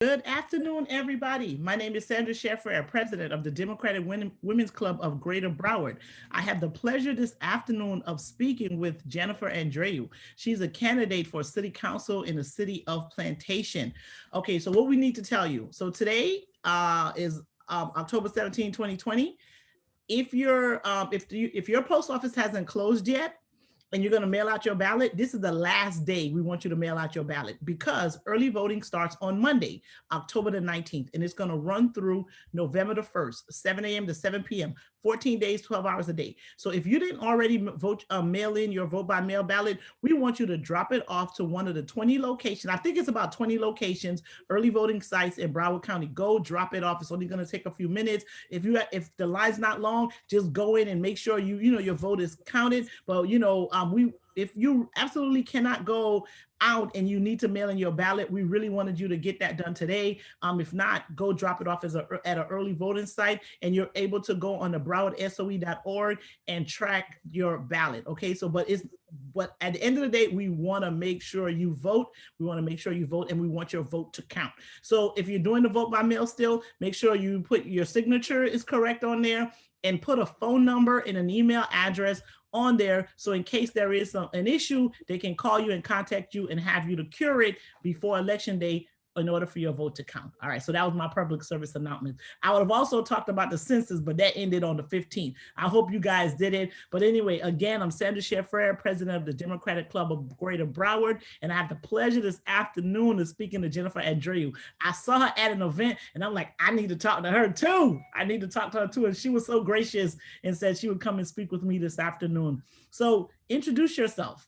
Good afternoon, everybody. My name is Sandra Sheffer, president of the Democratic Women's Club of Greater Broward. I have the pleasure this afternoon of speaking with Jennifer Andreu. She's a candidate for city council in the city of Plantation. Okay, so what we need to tell you. So today is October 17, 2020. If your post office hasn't closed yet, and you're going to mail out your ballot, this is the last day we want you to mail out your ballot because early voting starts on Monday, October the 19th, and it's going to run through November the 1st, 7 a.m. to 7 p.m., 14 days, 12 hours a day. So if you didn't already mail in your vote by mail ballot, we want you to drop it off to one of the 20 locations. I think it's about 20 locations, early voting sites in Broward County. Go drop it off. It's only going to take a few minutes. If the line's not long, just go in and make sure your vote is counted. But we if you absolutely cannot go out and you need to mail in your ballot, we really wanted you to get that done today. If not, go drop it off at an early voting site, and you're able to go on the browardsoe.org and track your ballot. Okay, so but at the end of the day, we want to make sure you vote. We want to make sure you vote, and we want your vote to count. So if you're doing the vote by mail still, make sure you put your signature is correct on there, and put a phone number and an email address on there, so in case there is an issue, they can call you and contact you and have you to cure it before election day in order for your vote to count. All right, so that was my public service announcement. I would have also talked about the census, but that ended on the 15th. I hope you guys did it. But anyway, again, I'm Sandra Sheffer, president of the Democratic Club of Greater Broward, and I have the pleasure this afternoon of speaking to Jennifer Andreu. I saw her at an event, and I'm like, I need to talk to her too. And she was so gracious and said she would come and speak with me this afternoon. So introduce yourself.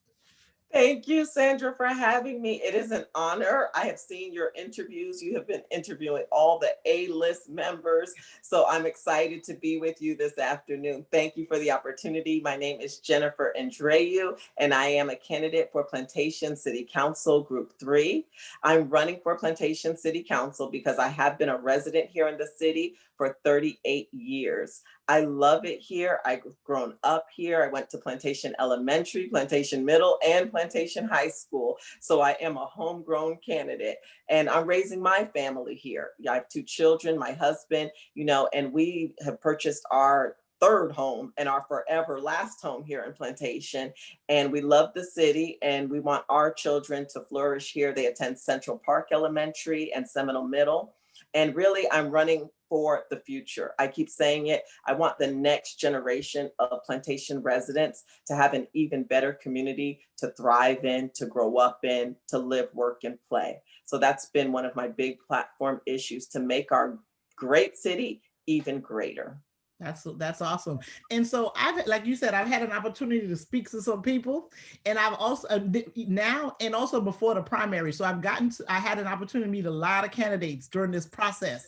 Thank you, Sandra, for having me. It is an honor. I have seen your interviews. You have been interviewing all the A-list members. So I'm excited to be with you this afternoon. Thank you for the opportunity. My name is Jennifer Andreu, and I am a candidate for Plantation City Council Group 3. I'm running for Plantation City Council because I have been a resident here in the city for 38 years. I love it here. I've grown up here. I went to Plantation Elementary, Plantation Middle, and Plantation High School. So I am a homegrown candidate, and I'm raising my family here. I have 2 children, my husband, and we have purchased our third home and our forever last home here in Plantation. And we love the city, and we want our children to flourish here. They attend Central Park Elementary and Seminole Middle. And really, I'm running for the future. I keep saying it. I want the next generation of Plantation residents to have an even better community to thrive in, to grow up in, to live, work, and play. So that's been one of my big platform issues, to make our great city even greater. That's awesome. And so like you said, I've had an opportunity to speak to some people, and I've also now and also before the primary. So I had an opportunity to meet a lot of candidates during this process.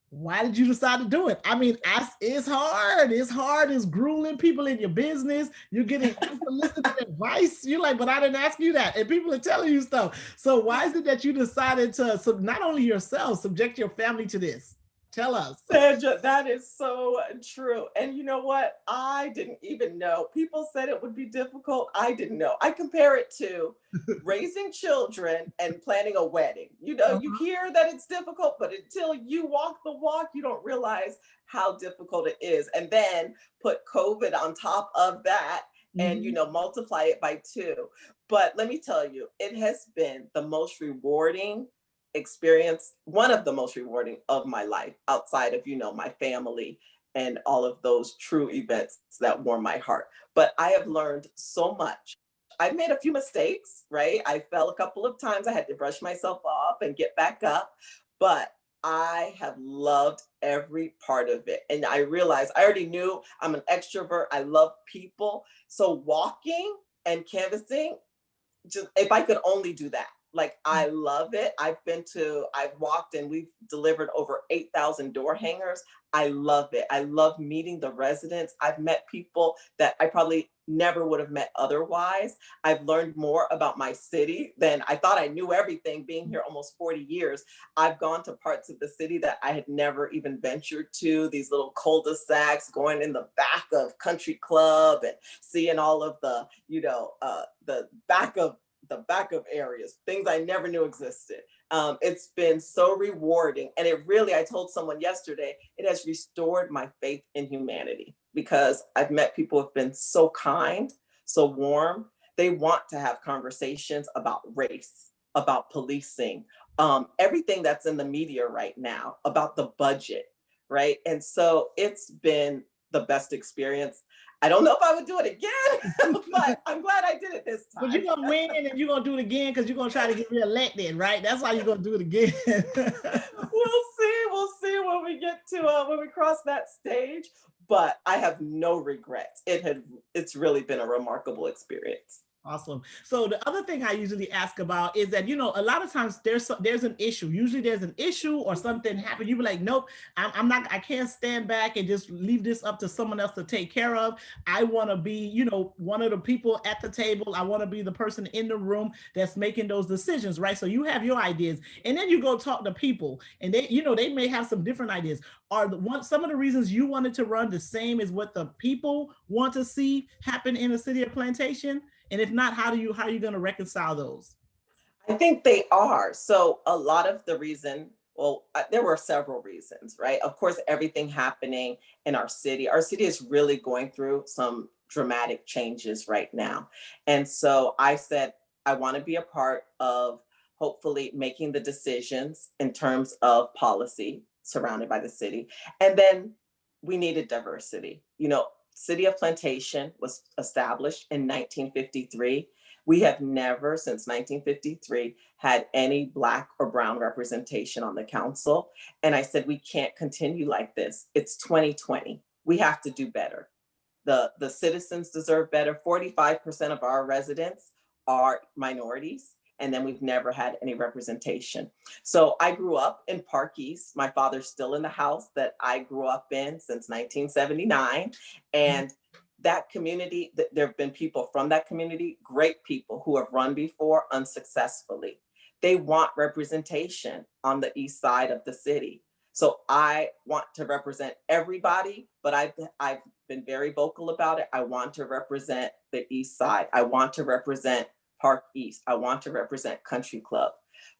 Why did you decide to do it? I mean, it's hard. It's hard. It's grueling. People in your business. You're getting unsolicited advice. You're like, but I didn't ask you that. And people are telling you stuff. So why is it that you decided to not only yourself, subject your family to this? Tell us. Sandra, that is so true. And you know what? I didn't even know. People said it would be difficult. I didn't know. I compare it to raising children and planning a wedding. You hear that it's difficult, but until you walk the walk, you don't realize how difficult it is. And then put COVID on top of that and, multiply it by 2. But let me tell you, it has been the most rewarding experience, one of the most rewarding of my life, outside of my family and all of those true events that warm my heart. But I have learned so much. I've made a few mistakes, right? I fell a couple of times. I had to brush myself off and get back up, but I have loved every part of it. And I realized, I already knew I'm an extrovert. I love people. So walking and canvassing, just if I could only do that. Like, I love it. I've walked and we've delivered over 8,000 door hangers. I love it. I love meeting the residents. I've met people that I probably never would have met otherwise. I've learned more about my city than I thought. I knew everything. Being here almost 40 years, I've gone to parts of the city that I had never even ventured to, these little cul-de-sacs, going in the back of Country Club and seeing all of the back of the backup areas, things I never knew existed. It's been so rewarding. And it really, I told someone yesterday, it has restored my faith in humanity because I've met people who have been so kind, so warm. They want to have conversations about race, about policing, everything that's in the media right now, about the budget, right? And so it's been the best experience. I don't know if I would do it again, but I'm glad I did it this time. But you're gonna win and you're gonna do it again because you're gonna try to get reelected, right? That's why you're gonna do it again. We'll see when we get to when we cross that stage. But I have no regrets. It's really been a remarkable experience. Awesome. So the other thing I usually ask about is that, a lot of times there's an issue. Usually there's an issue or something happened. You be like, nope, I can't stand back and just leave this up to someone else to take care of. I want to be, one of the people at the table. I want to be the person in the room that's making those decisions, right? So you have your ideas and then you go talk to people and they may have some different ideas. Are some of the reasons you wanted to run the same as what the people want to see happen in the city of Plantation? And if not, how are you going to reconcile those? I think they are. So a lot of the reason, there were several reasons, right? Of course, everything happening in our city. Our city is really going through some dramatic changes right now. And so I said, I want to be a part of hopefully making the decisions in terms of policy surrounded by the city. And then we needed diversity. City of Plantation was established in 1953. We have never, since 1953, had any Black or brown representation on the council. And I said, we can't continue like this. It's 2020. We have to do better. The citizens deserve better. 45% of our residents are minorities. And then we've never had any representation. So I grew up in Park East. My father's still in the house that I grew up in since 1979. And that community, there have been people from that community, great people who have run before unsuccessfully. They want representation on the east side of the city. So I want to represent everybody, but I've been very vocal about it. I want to represent the east side. I want to represent Park East. I want to represent Country Club.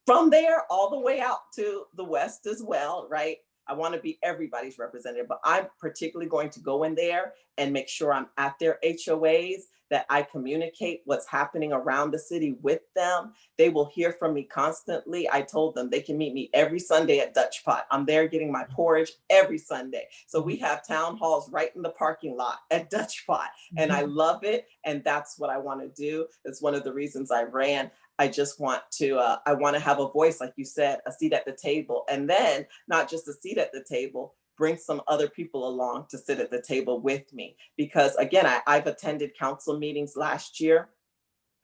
From there, all the way out to the West as well, right? I want to be everybody's representative, but I'm particularly going to go in there and make sure I'm at their HOAs, that I communicate what's happening around the city with them. They will hear from me constantly. I told them they can meet me every Sunday at Dutch Pot. I'm there getting my porridge every Sunday. So we have town halls right in the parking lot at Dutch Pot, and I love it. And that's what I want to do. It's one of the reasons I ran. I just want to, I want to have a voice, like you said, a seat at the table, and then not just a seat at the table, bring some other people along to sit at the table with me. Because again, I've attended council meetings last year,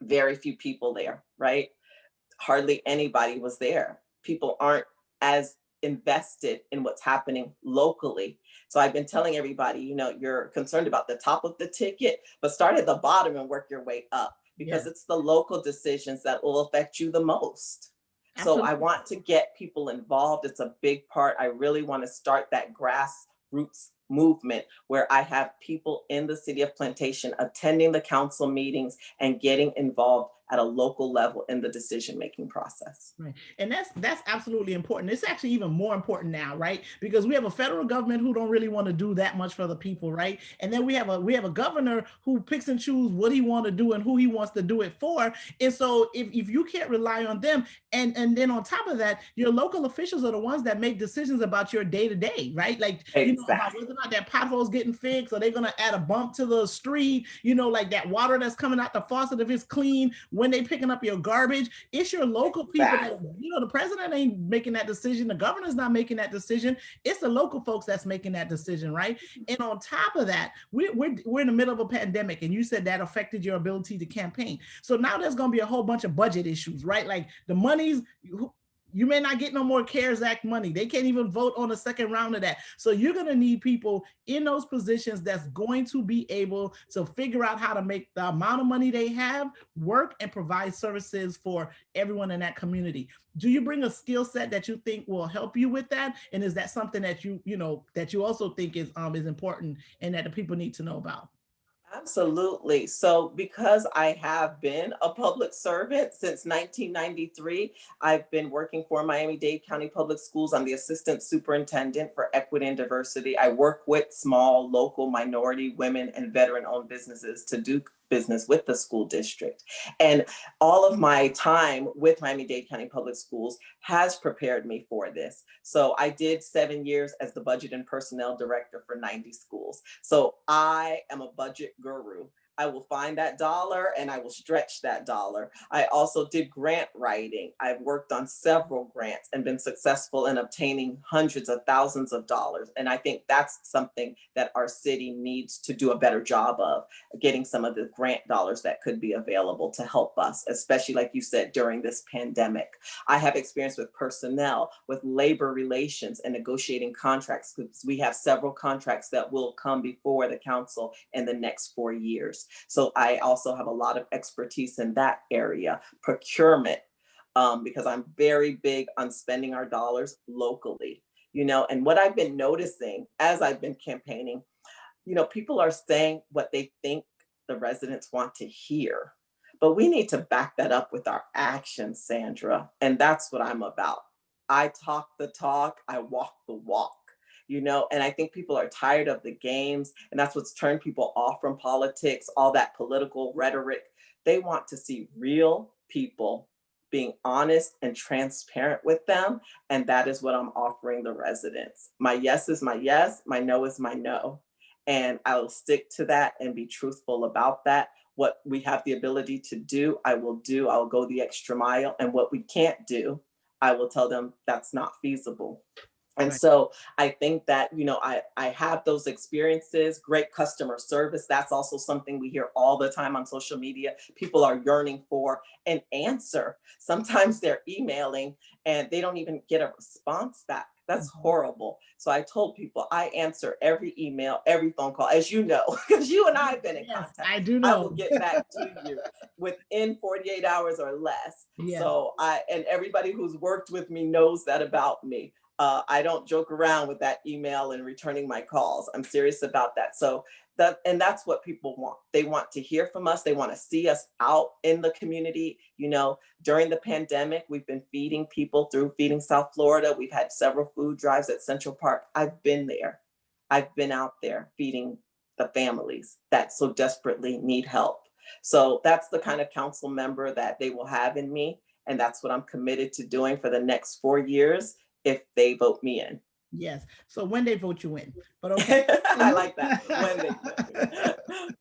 very few people there, right? Hardly anybody was there. People aren't as invested in what's happening locally. So I've been telling everybody, you're concerned about the top of the ticket, but start at the bottom and work your way up, because it's the local decisions that will affect you the most. Absolutely. So I want to get people involved. It's a big part. I really want to start that grassroots movement where I have people in the city of Plantation attending the council meetings and getting involved at a local level in the decision-making process. Right. And that's absolutely important. It's actually even more important now, right? Because we have a federal government who don't really want to do that much for the people, right? And then we have a governor who picks and chooses what he wants to do and who he wants to do it for. And so if you can't rely on them, and then on top of that, your local officials are the ones that make decisions about your day-to-day, right? Like, about whether or not that pothole's getting fixed, or they're going to add a bump to the street, like that water that's coming out the faucet, if it's clean, when they picking up your garbage. It's your local people that, the president ain't making that decision, the governor's not making that decision. It's the local folks that's making that decision, right? And on top of that, we're in the middle of a pandemic, and you said that affected your ability to campaign. So now there's going to be a whole bunch of budget issues, right? Like the monies, you may not get no more CARES Act money. They can't even vote on the second round of that. So you're going to need people in those positions that's going to be able to figure out how to make the amount of money they have work and provide services for everyone in that community. Do you bring a skill set that you think will help you with that? And is that something that you also think is important and that the people need to know about? Absolutely. So, because I have been a public servant since 1993, I've been working for Miami-Dade County Public Schools. I'm the assistant superintendent for equity and diversity. I work with small, local, minority, women, and veteran-owned businesses to do business with the school district. And all of my time with Miami-Dade County Public Schools has prepared me for this. So I did 7 years as the budget and personnel director for 90 schools. So I am a budget guru. I will find that dollar and I will stretch that dollar. I also did grant writing. I've worked on several grants and been successful in obtaining hundreds of thousands of dollars. And I think that's something that our city needs to do a better job of, getting some of the grant dollars that could be available to help us, especially like you said, during this pandemic. I have experience with personnel, with labor relations and negotiating contracts, because we have several contracts that will come before the council in the next 4 years. So I also have a lot of expertise in that area, procurement, because I'm very big on spending our dollars locally, and what I've been noticing as I've been campaigning, people are saying what they think the residents want to hear, but we need to back that up with our actions, Sandra. And that's what I'm about. I talk the talk, I walk the walk. And I think people are tired of the games, and that's what's turned people off from politics, all that political rhetoric. They want to see real people being honest and transparent with them. And that is what I'm offering the residents. My yes is my yes, my no is my no. And I will stick to that and be truthful about that. What we have the ability to do, I will do. I will go the extra mile. And what we can't do, I will tell them that's not feasible. And Right. so I think that, I have those experiences, great customer service. That's also something we hear all the time on social media. People are yearning for an answer. Sometimes they're emailing and they don't even get a response back. That's Mhm. horrible. So I told people I answer every email, every phone call, as you know, because you and I have been in Yes, contact. I do I will know. get back to you within 48 hours or less. Yes. So and everybody who's worked with me knows that about me. I don't joke around with that email and returning my calls. I'm serious about that. So that's what people want. They want to hear from us. They want to see us out in the community. During the pandemic, we've been feeding people through Feeding South Florida. We've had several food drives at Central Park. I've been there. I've been out there feeding the families that so desperately need help. So that's the kind of council member that they will have in me. And that's what I'm committed to doing for the next 4 years if they vote me in. Yes. So when they vote you in. But okay. So I you like that. When they vote me in.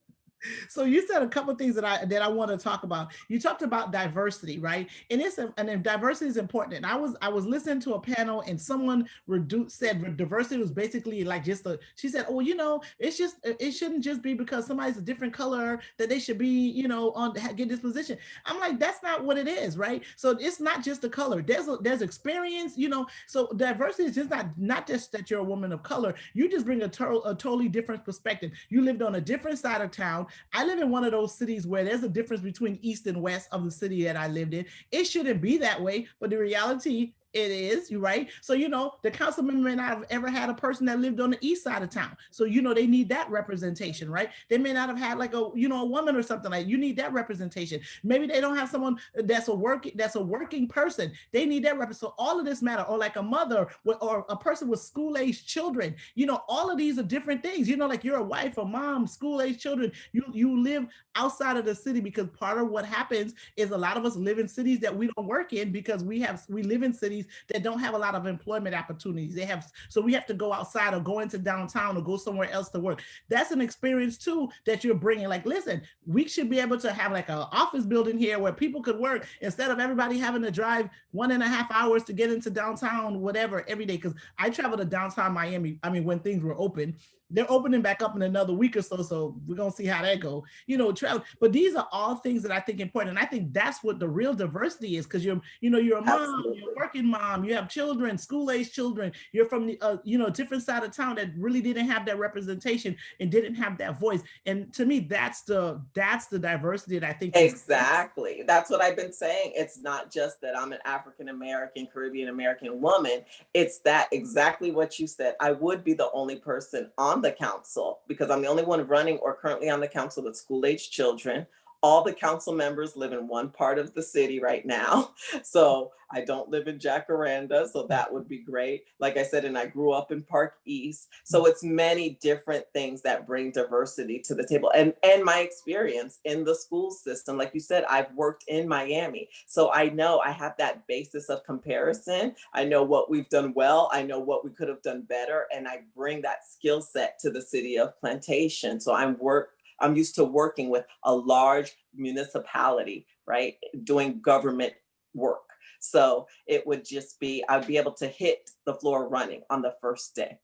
so you said a couple of things that I want to talk about. You talked about diversity, right? And diversity is important. And I was listening to a panel and someone said diversity was basically like just a. She said, oh, it shouldn't just be because somebody's a different color that they should be on get this position. I'm like, that's not what it is, right? So it's not just the color. There's experience, So diversity is just not just that you're a woman of color. You just bring a totally different perspective. You lived on a different side of town. I live in one of those cities where there's a difference between east and west of the city that I lived in. It shouldn't be that way, but the reality it is, you're right. So, the council member may not have ever had a person that lived on the east side of town. So, they need that representation, right? They may not have had like a woman or something like you need that representation. Maybe they don't have someone that's a working person. They need that representation. So all of this matter, or like a mother or a person with school-age children. All of these are different things. Like you're a wife, a mom, school-age children. You live outside of the city because part of what happens is a lot of us live in cities that we don't work in because we live in cities that don't have a lot of employment opportunities. So we have to go outside or go into downtown or go somewhere else to work. That's an experience too that you're bringing. Like, listen, we should be able to have like an office building here where people could work instead of everybody having to drive 1.5 hours to get into downtown, whatever, every day. Because I travel to downtown Miami. I mean, when things were open, they're opening back up in another week or so. So we're gonna see how that go. Travel. But these are all things that I think important. And I think that's what the real diversity is, because you're a mom, you're a Absolutely. working mom, you have children, school-age children, you're from the different side of town that really didn't have that representation and didn't have that voice. And to me, that's the diversity that I think we Exactly. That's what I've been saying. It's not just that I'm an African American, Caribbean American woman. It's that exactly what you said. I would be the only person on on the council, because I'm the only one running or currently on the council with school-age children. All the council members live in one part of the city right now. So I don't live in Jacaranda, so that would be great. Like I said, and I grew up in Park East. So it's many different things that bring diversity to the table. And my experience in the school system, like you said, I've worked in Miami. So I know I have that basis of comparison. I know what we've done well. I know what we could have done better. And I bring that skill set to the city of Plantation. So I'm used to working with a large municipality, right? Doing government work. So it would just be, I'd be able to hit the floor running on the first day.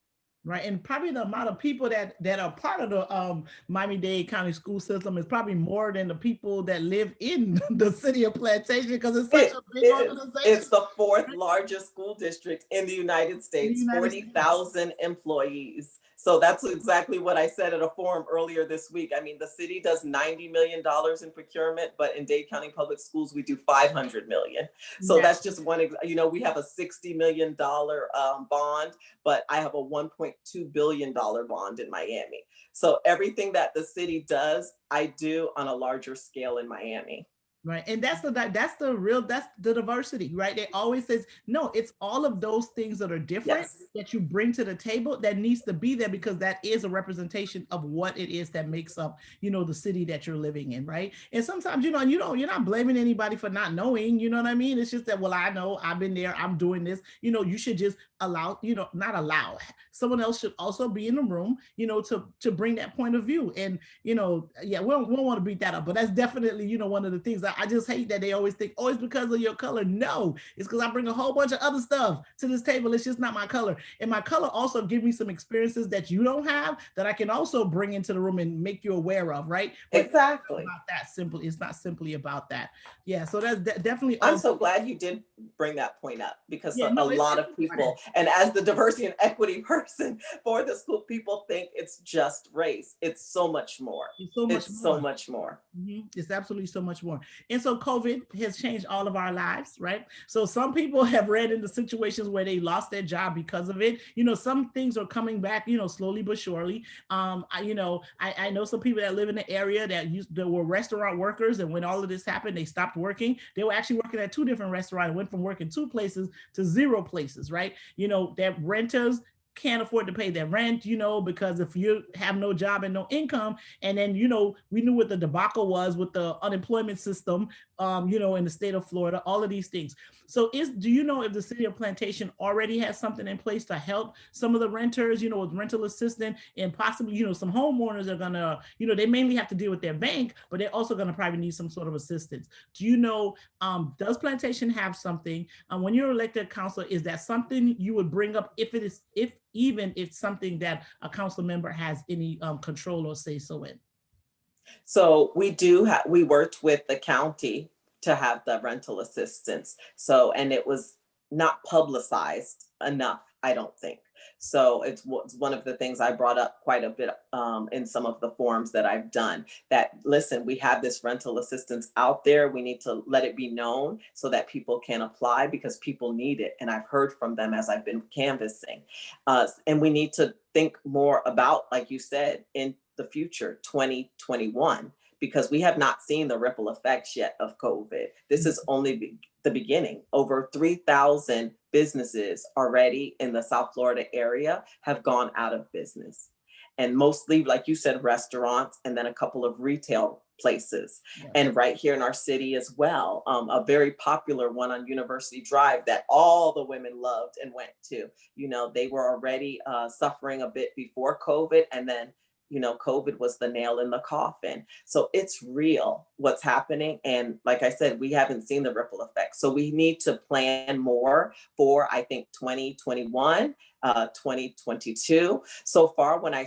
Right, and probably the amount of people that are part of the Miami-Dade County school system is probably more than the people that live in the city of Plantation, because it's such a big organization. It's the fourth largest school district in the United States, 40,000 employees. So that's exactly what I said at a forum earlier this week. I mean, the city does $90 million in procurement, but in Dade County Public Schools, we do $500 million. So that's just one, we have a $60 million bond, but I have a $1.2 billion bond in Miami. So everything that the city does, I do on a larger scale in Miami. Right. And that's the diversity, right? They always says, no, it's all of those things that are different that you bring to the table that needs to be there, because that is a representation of what it is that makes up, the city that you're living in. Right. And sometimes, you're not blaming anybody for not knowing, you know what I mean? It's just that, well, I know, I've been there, I'm doing this, you should just allow, not allow, someone else should also be in the room, to bring that point of view. And, we don't want to beat that up, but that's definitely, one of the things that I just hate, that they always think, oh, it's because of your color. No, it's because I bring a whole bunch of other stuff to this table. It's just not my color. And my color also gives me some experiences that you don't have, that I can also bring into the room and make you aware of, right? But exactly. About that simply, it's not simply about that. Yeah, so that's definitely. I'm so glad you did bring that point up, because a lot of people, and as the diversity and equity person for the school, people think it's just race. It's so much more. It's so much more. Mm-hmm. It's absolutely so much more. And so COVID has changed all of our lives, right? So some people have ran into situations where they lost their job because of it. Some things are coming back, slowly but surely. I know some people that live in the area that were restaurant workers, and when all of this happened, they stopped working. They were actually working at 2 different restaurants, went from working 2 places to 0 places, right? That renters can't afford to pay their rent, because if you have no job and no income, and then, we knew what the debacle was with the unemployment system, in the state of Florida, all of these things. So do you know if the city of Plantation already has something in place to help some of the renters, with rental assistance, and possibly, some homeowners are gonna, they mainly have to deal with their bank, but they're also gonna probably need some sort of assistance. Do you know, does Plantation have something? When you're elected council, is that something you would bring up if it's something that a council member has any control or say so in? So we worked with the county to have the rental assistance. So, and it was not publicized enough, I don't think. So it's one of the things I brought up quite a bit in some of the forums that I've done, that, listen, we have this rental assistance out there. We need to let it be known so that people can apply, because people need it. And I've heard from them as I've been canvassing. And we need to think more about, like you said, in the future, 2021, because we have not seen the ripple effects yet of COVID. This is only the beginning. Over 3,000 businesses already in the South Florida area have gone out of business. And mostly, like you said, restaurants, and then a couple of retail places. Yeah. And right here in our city as well, a very popular one on University Drive that all the women loved and went to. They were already suffering a bit before COVID, and then COVID was the nail in the coffin. So it's real what's happening. And like I said, we haven't seen the ripple effect. So we need to plan more for, I think, 2021, 2022. So far, when I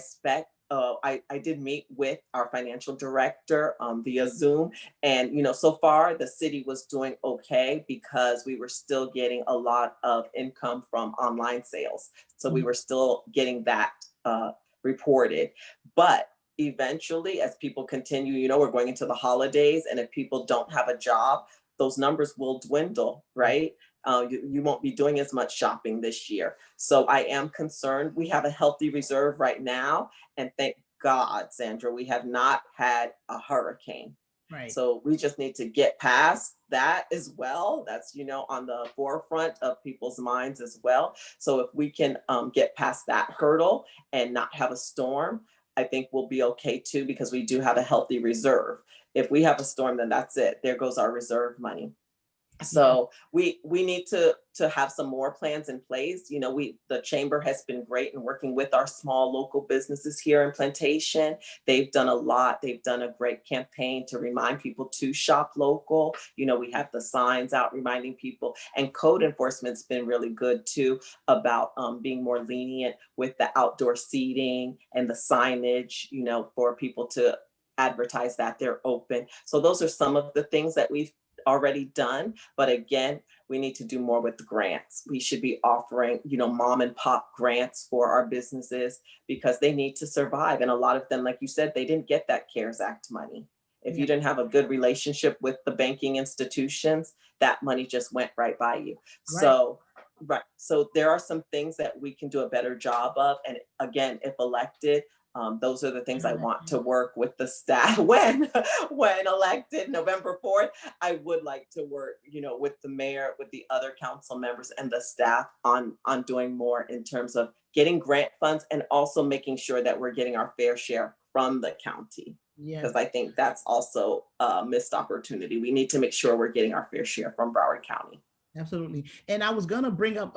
I did meet with our financial director via Zoom. And, so far the city was doing okay, because we were still getting a lot of income from online sales. So we were still getting that reported. But eventually, as people continue, we're going into the holidays, and if people don't have a job, those numbers will dwindle, right? You won't be doing as much shopping this year. So I am concerned. We have a healthy reserve right now. And thank God, Sandra, we have not had a hurricane. Right. So we just need to get past that as well. That's, on the forefront of people's minds as well. So if we can get past that hurdle and not have a storm, I think we'll be okay too, because we do have a healthy reserve. If we have a storm, then that's it. There goes our reserve money. So we need to have some more plans in place. The chamber has been great in working with our small local businesses here in Plantation. They've done a lot. They've done a great campaign to remind people to shop local. We have the signs out reminding people, and code enforcement's been really good too about being more lenient with the outdoor seating and the signage, for people to advertise that they're open. So those are some of the things that we've already done. But again, we need to do more with the grants. We should be offering, mom and pop grants for our businesses, because they need to survive. And a lot of them, like you said, they didn't get that CARES Act money. If you didn't have a good relationship with the banking institutions, that money just went right by you. Right. So there are some things that we can do a better job of. And again, if elected, those are the things I want to work with the staff when elected November 4th. I would like to work, with the mayor, with the other council members and the staff on doing more in terms of getting grant funds, and also making sure that we're getting our fair share from the county. Because I think that's also a missed opportunity. We need to make sure we're getting our fair share from Broward County. Absolutely. And I was going to bring up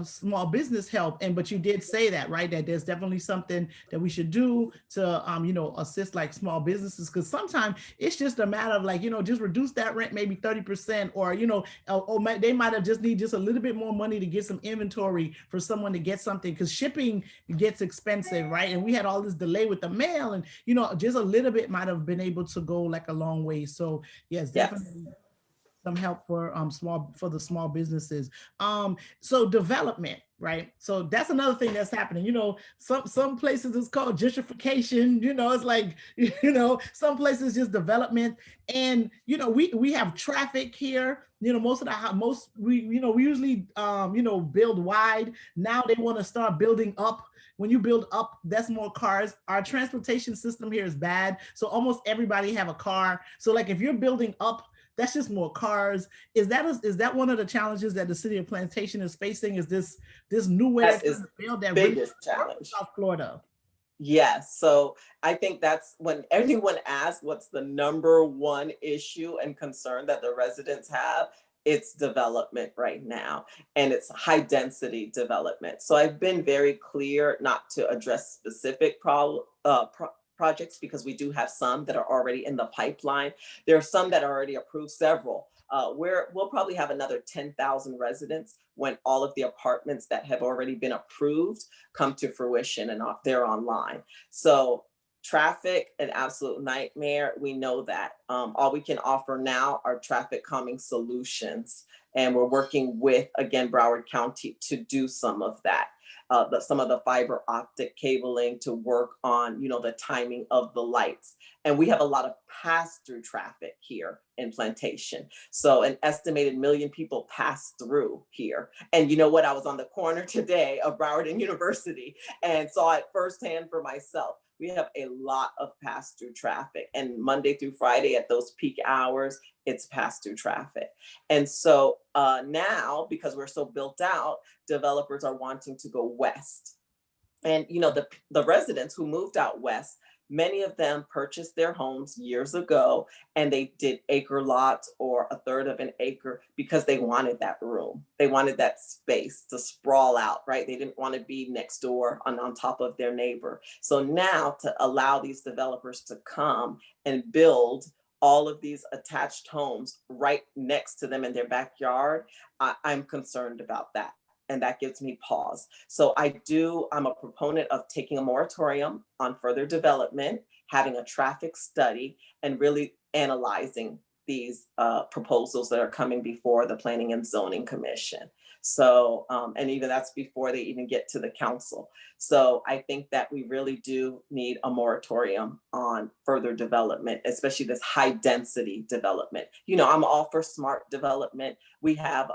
small business help, but you did say that, right? That there's definitely something that we should do to, assist like small businesses, because sometimes it's just a matter of like, just reduce that rent maybe 30%, or, they might have just need just a little bit more money to get some inventory for someone to get something, because shipping gets expensive, right? And we had all this delay with the mail, and, just a little bit might have been able to go like a long way. So yes, definitely. Yes. Some help for the small businesses. So development, right? So that's another thing that's happening. Some places it's called gentrification. It's like some places just development, and we have traffic here. We usually build wide. Now they want to start building up. When you build up, that's more cars. Our transportation system here is bad, so almost everybody have a car. So like if you're building up, that's just more cars. Is that one of the challenges that the city of Plantation is facing? Is this new way that is the build that biggest challenge? South Florida. Yes. So I think that's when everyone asks what's the number one issue and concern that the residents have. It's development right now, and it's high density development. So I've been very clear not to address specific projects, because we do have some that are already in the pipeline. There are some that are already approved, several. We'll probably have another 10,000 residents when all of the apartments that have already been approved come to fruition and they're online. So traffic, an absolute nightmare. We know that. All we can offer now are traffic calming solutions. And we're working with, again, Broward County to do some of that. Some of the fiber optic cabling to work on, the timing of the lights. And we have a lot of pass-through traffic here in Plantation. So an estimated 1 million people pass through here. And you know what? I was on the corner today of Broward and University and saw it firsthand for myself. We have a lot of pass-through traffic, and Monday through Friday at those peak hours, it's pass-through traffic. And so now, because we're so built out, developers are wanting to go west. And the residents who moved out west, many of them purchased their homes years ago, and they did acre lots or a third of an acre because they wanted that room. They wanted that space to sprawl out, right? They didn't want to be next door on top of their neighbor. So now to allow these developers to come and build all of these attached homes right next to them in their backyard, I'm concerned about that. And that gives me pause. So I'm a proponent of taking a moratorium on further development, having a traffic study, and really analyzing these proposals that are coming before the Planning and Zoning Commission. So, and even that's before they even get to the council. So I think that we really do need a moratorium on further development, especially this high density development. You know, I'm all for smart development. We have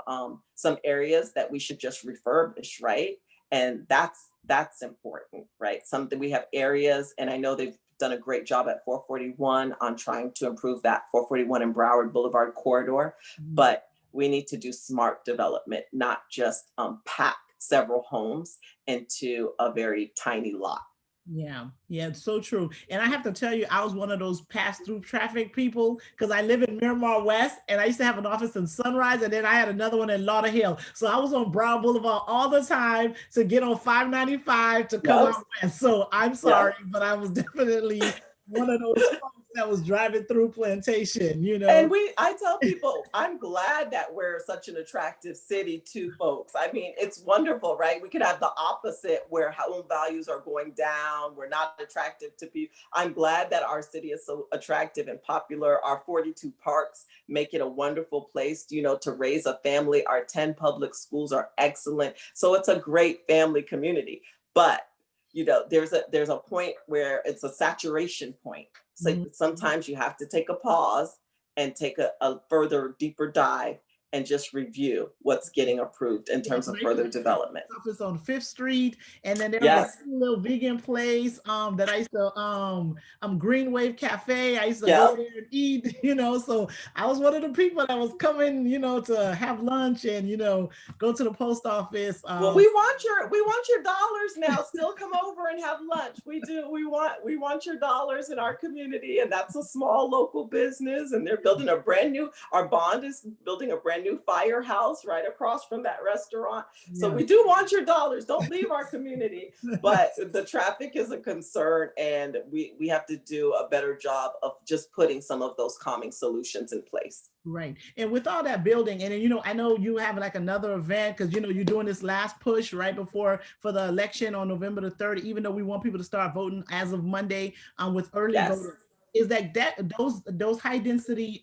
some areas that we should just refurbish, right? And that's important, right? Something, we have areas, and I know they've done a great job at 441 on trying to improve that 441 and Broward Boulevard corridor, but we need to do smart development, not just pack several homes into a very tiny lot. Yeah, yeah, it's so true. And I have to tell you, I was one of those pass through traffic people because I live in Miramar West and I used to have an office in Sunrise and then I had another one in Lauderhill. So I was on Brown Boulevard all the time to get on 595 to come Yep. out west. So I'm sorry, but I was definitely one of those folks that was driving through Plantation, you know. And I tell people, I'm glad that we're such an attractive city to folks. I mean, it's wonderful, right? We could have the opposite where home values are going down. We're not attractive to people. I'm glad that our city is so attractive and popular. Our 42 parks make it a wonderful place, you know, to raise a family. Our 10 public schools are excellent. So it's a great family community. But you know, there's a point where it's a saturation point. So sometimes you have to take a pause and take a further, deeper dive and just review what's getting approved in terms of further development. Office on Fifth Street, and then there was Yes. a little vegan place that I used to Green Wave Cafe. I used to Yep. go there and eat, you know. So I was one of the people that was coming, you know, to have lunch and you know go to the post office. Well, we want your dollars now. Still come over and have lunch. We do. We want your dollars in our community, and that's a small local business. And they're building a brand new. Our bond is building a brand new firehouse right across from that restaurant. So we do want your dollars. Don't leave our community. But the traffic is a concern, and we have to do a better job of just putting some of those calming solutions in place. Right. And with all that building, and you know, I know you have like another event because you know you're doing this last push right before for the election on November the 3rd, even though we want people to start voting as of Monday with early voters. Is that those high density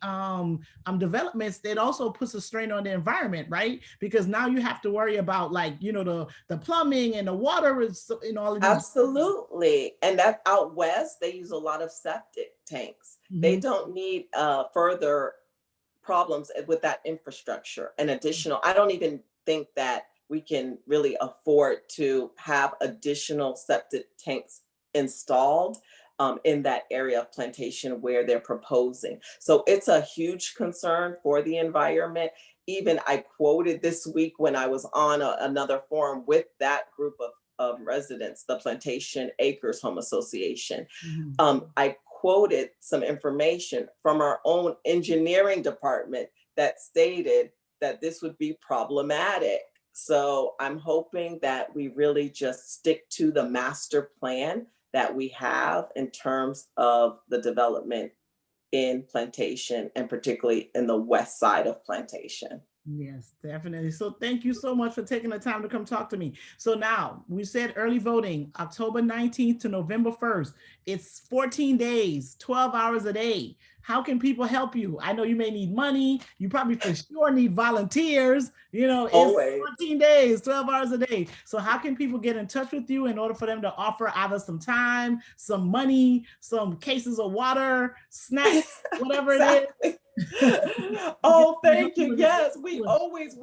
developments, it also puts a strain on the environment, right? Because now you have to worry about like, you know, the plumbing and the water is in all of these. Absolutely. And that out west, they use a lot of septic tanks. They don't need further problems with that infrastructure and additional. I don't even think that we can really afford to have additional septic tanks installed in that area of Plantation where they're proposing. So it's a huge concern for the environment. Even I quoted this week when I was on another forum with that group of residents, the Plantation Acres Home Association. I quoted some information from our own engineering department that stated that this would be problematic. So I'm hoping that we really just stick to the master plan that we have in terms of the development in Plantation and particularly in the west side of Plantation. Yes, definitely. So thank you so much for taking the time to come talk to me. So now we said early voting, October 19th to November 1st. It's 14 days, 12 hours a day. How can people help you? I know you may need money. You probably for sure need volunteers. You know, it's Always. 14 days, 12 hours a day. So how can people get in touch with you in order for them to offer either some time, some money, some cases of water, snacks, whatever it is? Oh, thank you. Yes, we always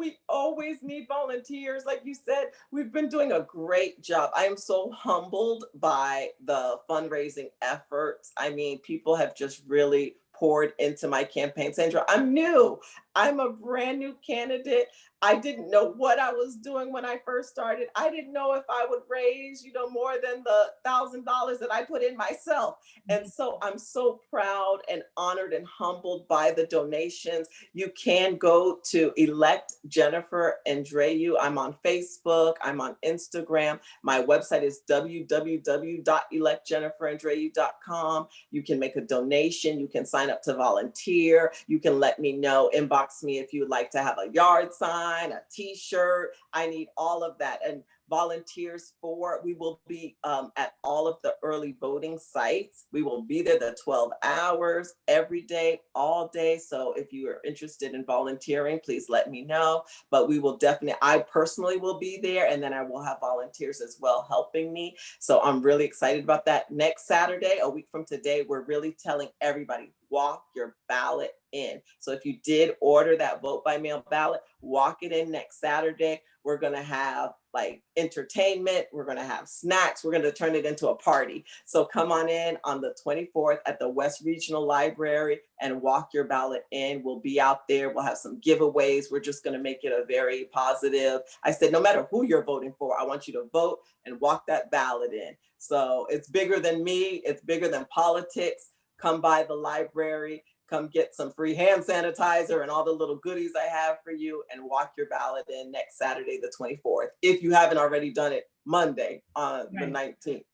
need volunteers. Like you said, we've been doing a great job. I am so humbled by the fundraising efforts. I mean, people have just really poured into my campaign. Sandra, I'm new. I'm a brand new candidate. I didn't know what I was doing when I first started. I didn't know if I would raise, you know, more than the $1,000 that I put in myself. And so I'm so proud and honored and humbled by the donations. You can go to elect Jennifer Andreu. I'm on Facebook. I'm on Instagram. My website is www.electjenniferandreu.com. You can make a donation. You can sign up to volunteer. You can let me know, inbox me if you would like to have a yard sign, a t-shirt. I need all of that. And volunteers for. We will be at all of the early voting sites. We will be there the 12 hours every day, all day. So if you are interested in volunteering, please let me know. But we will definitely, I personally will be there, and then I will have volunteers as well helping me. So I'm really excited about that. Next Saturday, a week from today, we're really telling everybody, walk your ballot in. So if you did order that vote by mail ballot, walk it in next Saturday. We're going to have like entertainment. We're going to have snacks. We're going to turn it into a party. So come on in on the 24th at the West Regional Library and walk your ballot in. We'll be out there. We'll have some giveaways. We're just going to make it a very positive. I said, no matter who you're voting for, I want you to vote and walk that ballot in. So it's bigger than me. It's bigger than politics. Come by the library. Come get some free hand sanitizer and all the little goodies I have for you, and walk your ballot in next Saturday, the 24th, if you haven't already done it Monday on the 19th.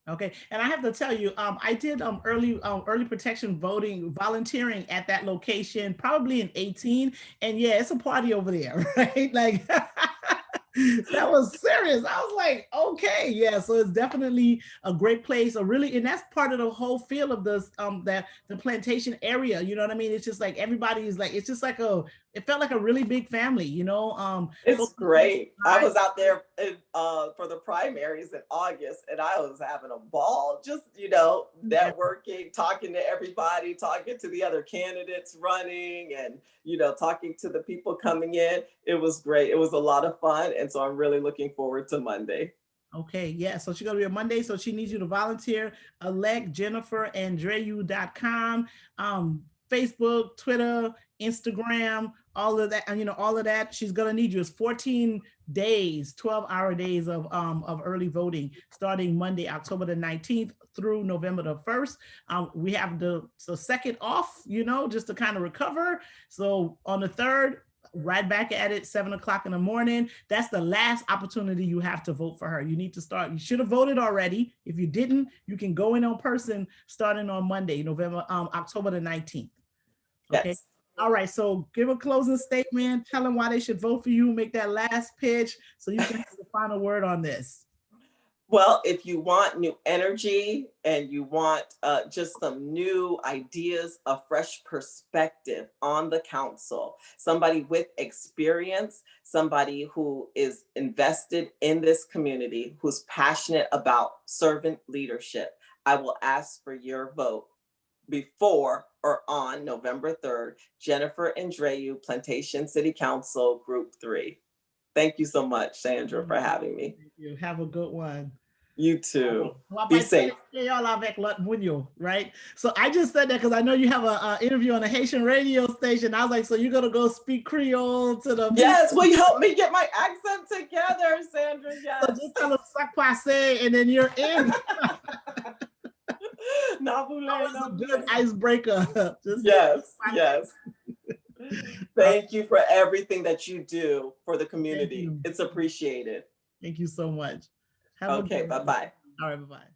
Okay, and I have to tell you, I did early protection voting volunteering at that location probably in 18, and yeah, it's a party over there, right? Like that was serious. I was like, okay, yeah. So it's definitely a great place. And that's part of the whole feel of this, the plantation area. You know what I mean? It's just like everybody is like, it's just like it felt like a really big family. It's great. I was out there for the primaries in August, and I was having a ball. Just networking, talking to everybody, talking to the other candidates running, and talking to the people coming in. It was great. It was a lot of fun. And so I'm really looking forward to Monday. Okay, yeah. So she's going to be on Monday. So she needs you to volunteer. Elect JenniferAndreu.com, Facebook, Twitter, Instagram, all of that. And all of that. She's going to need you. It's 14 days, 12-hour days of early voting, starting Monday, October the 19th through November the 1st. We have the second off, just to kind of recover. So on the 3rd, right back at it, 7 o'clock in the morning. That's the last opportunity you have to vote for her. You need to start. You should have voted already. If you didn't, you can go in person starting on Monday, October the 19th. Okay. Yes. All right. So give a closing statement. Tell them why they should vote for you. Make that last pitch so you can have the final word on this. Well, if you want new energy and you want just some new ideas, a fresh perspective on the council, somebody with experience, somebody who is invested in this community, who's passionate about servant leadership, I will ask for your vote before or on November 3rd, Jennifer Andreu, Plantation City Council, Group 3. Thank you so much, Sandra, for having me. Thank you. Have a good one. You too. Be safe. Right? So I just said that because I know you have an interview on a Haitian radio station. I was like, so you're going to go speak Creole to the... Yes, will you help me get my accent together, Sandra? Yes. So just tell them sac passe and then you're in. That was a good icebreaker. Yes. Thank you for everything that you do for the community. It's appreciated. Thank you so much. Okay, bye-bye. All right, bye-bye.